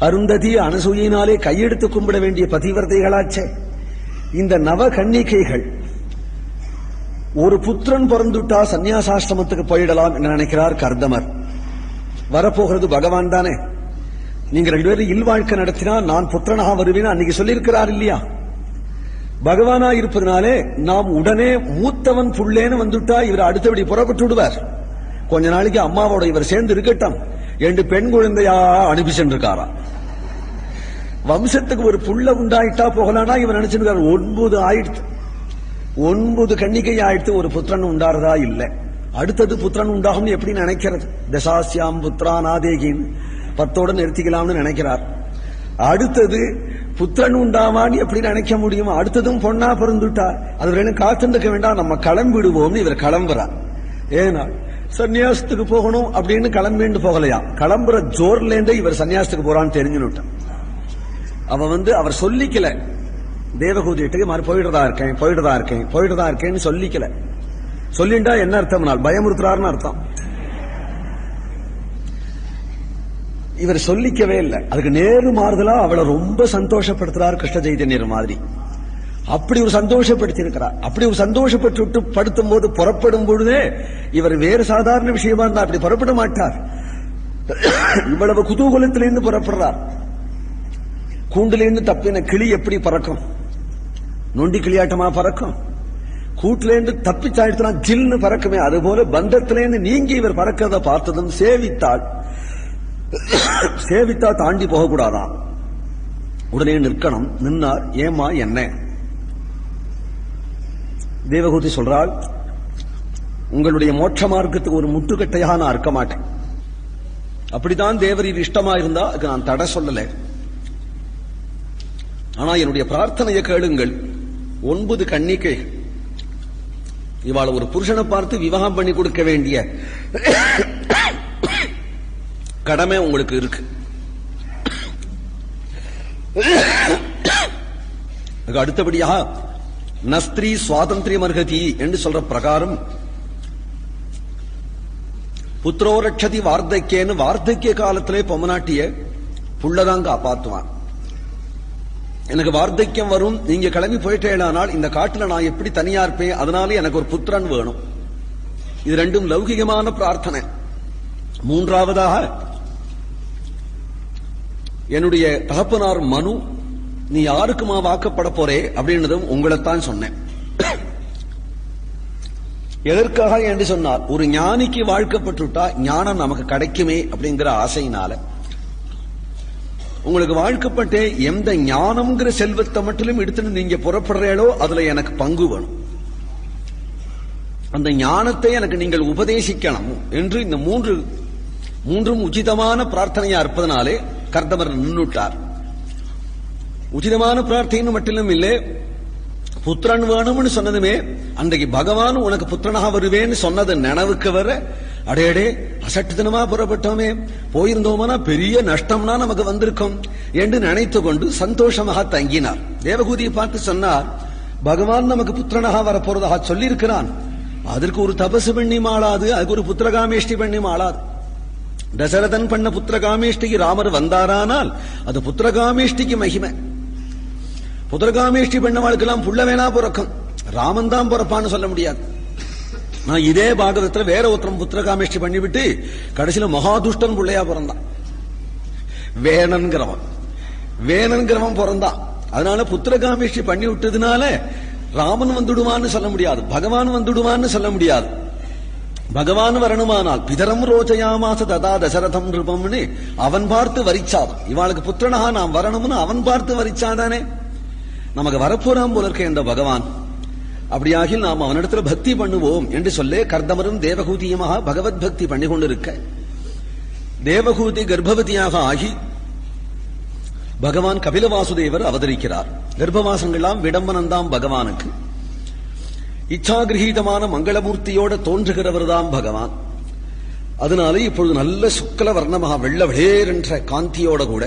அருந்ததி அனசூயினாலே கையெடுத்து கும்பிட வேண்டிய பதிவர்த்தைகளாச்சே. இந்த நவ கன்னிகைகள் ஒரு புத்திரன் பிறந்துட்டா சன்னியாசாசிரமத்துக்கு போயிடலாம் என்று நினைக்கிறார் கர்தமர். வரப்போகிறது பகவான் தானே. நீங்க 2 பேரும் இல்வாழ்க்கை நடத்தினா நான் புத்திரனாக வருவேன் அன்னைக்கு சொல்லியிருக்கிறார் இல்லையா. பகவானா இருப்பதனாலே நாம் உடனே மூத்தவன் புள்ளேன்னு வந்துட்டா இவர் அடுத்தபடி புறப்பட்டு விடுவார். கொஞ்ச நாளைக்கு அம்மாவோட இவர் சேர்ந்து இருக்கட்டும் 2 பெண் குழந்தையா அனுப்பி சென்றிருக்காரா. வம்சத்துக்கு ஒரு புள்ள உண்டாயிட்டா போகலானா இவர் நினைச்சிருக்காரு. 9 ஆயிடுத்து, 9 கன்னிகை ஆயிடுத்து, ஒரு புத்திரன் உண்டாறதா இல்லை. அடுத்தது புத்திரன் உண்டாகும் எப்படி நினைக்கிறது. தசாசியாம் புத்திரா நாதேகின் 10ஓட நிறுத்திக்கலாம்னு நினைக்கிறார். அடுத்தது புத்திரன் உண்டாமான்னு எப்படி நினைக்க முடியும். அடுத்ததும் பொண்ணா பிறந்துட்டா அது காத்துருக்க வேண்டாம், நம்ம கிளம்பிடுவோம்னு இவர் கிளம்புறார். ஏன்னா சன்னியாசத்துக்கு போகணும் அப்படின்னு கிளம்பின்னு போகலையா, கிளம்புற ஜோர்ல இருந்தே இவர் சன்னியாசத்துக்கு போறான்னு தெரிஞ்சுட்டான். அவன் அவர் சொல்லிக்கல தேவகூதிட்டு மாதிரி போயிடுறதா இருக்கேன்னு சொல்லிக்கல. சொல்லிண்டா என்ன அர்த்தம்னா பயமுறுத்துறாருன்னு அர்த்தம். இவர் சொல்லிக்கவே இல்லை. அதுக்கு நேரு மாறுதலா அவளை ரொம்ப சந்தோஷப்படுத்துறார் கிருஷ்ண சைதன்யர் மாதிரி. அப்படி ஒரு சந்தோஷப்படுத்தி இருக்கிறார். அப்படி ஒரு சந்தோஷப்பட்டு படுத்தும் போது புறப்படும் பொழுதே இவர் வேறு சாதாரண விஷயமா இருந்தா அப்படி புறப்பட மாட்டார். இவ்வளவு குதூகலத்திலிருந்து புறப்படுறார். கூண்டிலிருந்து தப்பின கிளி எப்படி பறக்கும், நொண்டி கிளியாட்டமா பறக்கும். கூட்டிலேருந்து தப்பிச்சாயிடுத்துனா ஜில்னு பறக்குமே, அதுபோல பந்தத்திலேருந்து நீங்கி இவர் பறக்கிறத பார்த்ததும் சேவித்தா தாண்டி போகக்கூடாதான், உடனே நிற்கணும். நின்னார். ஏமா என்ன? தேவகூதி சொல்றாள், உங்களுடைய மோட்ச மார்க்கத்துக்கு ஒரு முட்டுக்கட்டையாக நான் இருக்க மாட்டேன். அப்படித்தான் தேவரீர் இஷ்டமா இருந்தா அதுக்கு நான் தடை சொல்லல. ஆனா என்னுடைய பிரார்த்தனையை கேளுங்கள். 9 கன்னிகை இவாள ஒரு புருஷனை பார்த்து விவாகம் பண்ணி கொடுக்க வேண்டிய கடமை உங்களுக்கு இருக்கு. அடுத்தபடியாக நஸ்திரி சுவாதந்திரியம் அர்ஹதி என்று சொல்ற பிரகாரம் புத்திரோரட்சதி வார்த்தைக்கேன்னு வார்த்தைக்கிய காலத்திலே பொம்மநாட்டிய புள்ளதான் காப்பாத்துவான். எனக்கு வார்த்தைக்கியம் வரும், நீங்க கிளம்பி போயிட்டேனால் இந்த காட்டுல நான் எப்படி தனியா இருப்பேன், அதனால எனக்கு ஒரு புத்திரன் வேணும். இது ரெண்டும் லௌகிகமான பிரார்த்தனை. மூன்றாவதாக என்னுடைய தகப்பனார் மனு, நீ யாருக்குமா வாக்கப்பட போறே அப்படின்னதும் உங்களைத்தான் சொன்னேன். எதற்காக என்று சொன்னார், ஒரு ஞானிக்கு வாழ்க்கப்பட்டுட்டா ஞானம் நமக்கு கிடைக்குமே அப்படிங்கிற ஆசையினால உங்களுக்கு வாழ்க்கப்பட்டே எந்த ஞானம்ங்கிற செல்வத்தை மட்டும் எடுத்துன்னு நீங்க புறப்படுறீங்களோ அதுல எனக்கு பங்கு வேணும். அந்த ஞானத்தை எனக்கு நீங்கள் உபதேசிக்கணும் என்று இந்த மூன்றும் உச்சிதமான பிரார்த்தனையா இருப்பதனாலே கர்தமர் நின்னுட்டார். உச்சிதமான பிரார்த்தனை மட்டும் இல்லை, புத்திரன் வேணும்னு சொன்னதுமே அன்றைக்கு பகவான் உனக்கு புத்திரனாக வருவேன்னு சொன்னது நினைவுக்கு வர அடையடே அசட்டுத்தனமா புறப்பட்டோமே, போயிருந்தோம்னா பெரிய நஷ்டம்னா நமக்கு வந்திருக்கும் என்று நினைத்து கொண்டு சந்தோஷமாக தங்கினார். தேவகூதியை பார்த்து சொன்னார், பகவான் நமக்கு புத்திரனாக வரப்போறதாக சொல்லியிருக்கிறான், அதற்கு ஒரு தபசு பண்ணி மாளாது, அதுக்கு ஒரு புத்திரகாமேஷ்டி பண்ணி மாளாது. தசரதன் பண்ண புத்திரகாமேஷ்டிக்கு ராமர் வந்தாரானால் அது புத்திரகாமேஷ்டிக்கு மகிமை. புத்திரகாமேஷ்டி பண்ணவாளுக்கெல்லாம் புள்ள வேணா பிறக்கும், ராமன் தான் பிறப்பான்னு சொல்ல முடியாது. நான் இதே பாகவதத்துல வேற ஒருத்தரம் புத்திரகாமேஷ்டி பண்ணிவிட்டு கடைசியில மகாதுஷ்டன் பிள்ளையா பிறந்தான், வேணன்கிறவன். வேணன்கிறவன் பிறந்தான். அதனால புத்திரகாமேஷ்டி பண்ணி விட்டதுனால ராமன் வந்துடுவான்னு சொல்ல முடியாது, பகவான் வந்துடுவான்னு சொல்ல முடியாது. பகவான் வரணுமானால் பிதரம் ரோஜயாமாச ததா தசரதம் நிருபம்னு அவன் பார்த்து வரிச்சாதான். இவாளுக்கு புத்திரனாக நாம் வரணும்னு அவன் பார்த்து வரிச்சாதானே. நமக்கு வரப்போறாம் போல இருக்க இந்த பகவான். அப்படியாகில் நாம் அவனிடத்துல பக்தி பண்ணுவோம் என்று சொல்லே கர்தமரும் தேவகூதியுமாக பகவத் பக்தி பண்ணி கொண்டிருக்க, தேவகூதி கர்ப்பவதியாக ஆகி பகவான் கபில வாசுதேவர் அவதரிக்கிறார். கர்ப்பவாசங்கள்லாம் விடம்பனந்தாம் பகவானுக்கு. இச்சாகிரகீதமான மங்களமூர்த்தியோட தோன்றுகிறவர் தான் பகவான். அதனால இப்பொழுது நல்ல சுக்கல வர்ணமாக வெள்ள விளேர் என்ற காந்தியோட கூட,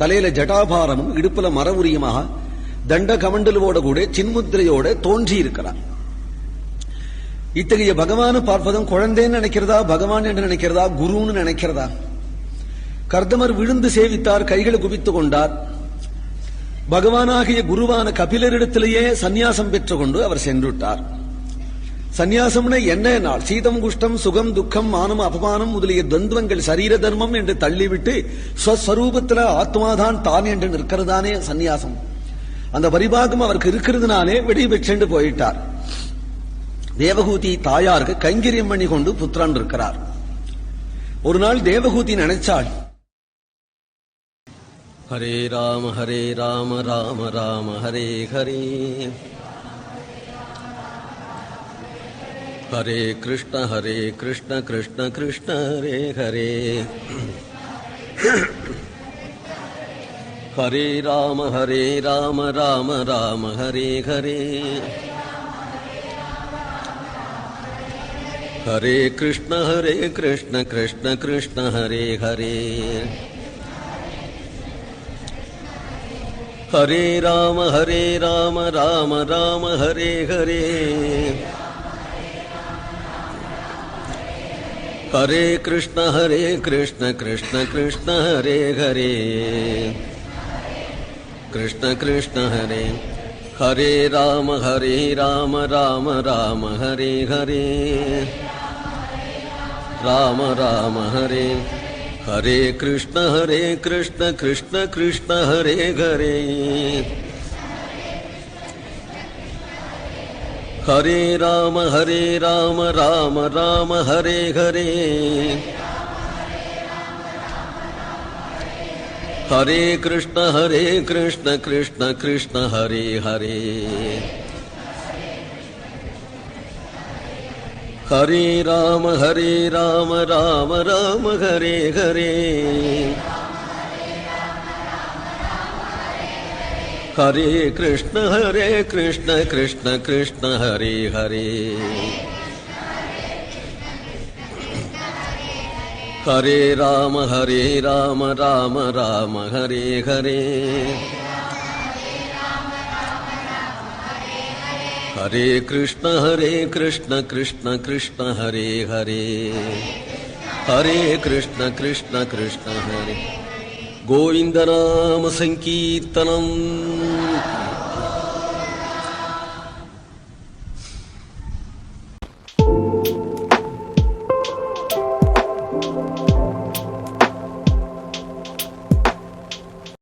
தலையில ஜடாபாரமும் இடுப்புல மரவுரியுமாக தண்ட கமண்டலோட கூட சின்முத்திரையோட தோன்றி இருக்கிறார். இத்தகைய பகவானை பார்ப்பதும் குழந்தைன்னு நினைக்கிறதா, பகவான் என்று நினைக்கிறதா, குருன்னு நினைக்கிறதா? கர்தமர் விழுந்து சேவித்தார், கைகளை குவித்துக் கொண்டார். பகவானாகிய குருவான கபிலரிடத்திலேயே சந்நியாசம் பெற்றுக் கொண்டு அவர் சென்றுட்டார். சந்நியாசம்னா என்ன நாள்? சீதம் குஷ்டம் சுகம் துக்கம் மானம் அபமானம் முதலிய துவந்தங்கள் சரீர தர்மம் என்று தள்ளிவிட்டு ஸ்வஸ்வரூபத்துல ஆத்மாதான் தான் என்று நிற்கிறதானே சந்நியாசம். அந்த பரிபாகம் அவருக்கு இருக்கிறதுனாலே வெடி பெற்று போயிட்டார். தேவகூதி தாயாருக்கு கைங்கரியம் பண்ணி கொண்டு புத்திரன் இருக்கிறார். ஒரு நாள் தேவகூதி நினைச்சாள், ஹரே ராம ராம ராம ஹரே ஹரே, ஹரே கிருஷ்ண கிருஷ்ண கிருஷ்ண ஹரே ஹரே, ஹரே ராம ராம ஹரே ஹரே, ஹரே கிருஷ்ண கிருஷ்ண கிருஷ்ண ஹரே ஹரே, ஹரே ராம ராம ஹரே ஹரே, ஹரே கிருஷ்ண கிருஷ்ண கிருஷ்ண ஹரே ஹரே, கிருஷ்ண கிருஷ்ண ஹரே, ஹரே ராம ராம ஹரே ஹரே, ராம ஹரே, ஹரே கிருஷ்ண கிருஷ்ண கிருஷ்ண ஹரே ஹரே, ஹரே ராம ராம ஹரே ஹரே, ஹரே கிருஷ்ண கிருஷ்ண கிருஷ்ண ஹரே ஹரே, ஹரே ராம ராம ஹரே ஹரே, ஹரே கிருஷ்ண கிருஷ்ண கிருஷ்ண ஹரே ஹரே, ஹரே ராம ராம ஹரே ஹரே, ஹரே கிருஷ்ண கிருஷ்ண கிருஷ்ண ஹரே ஹரே, ஹரே கிருஷ்ண கிருஷ்ண ஹரே, கோவிந்த நாம சங்கீர்த்தனம்.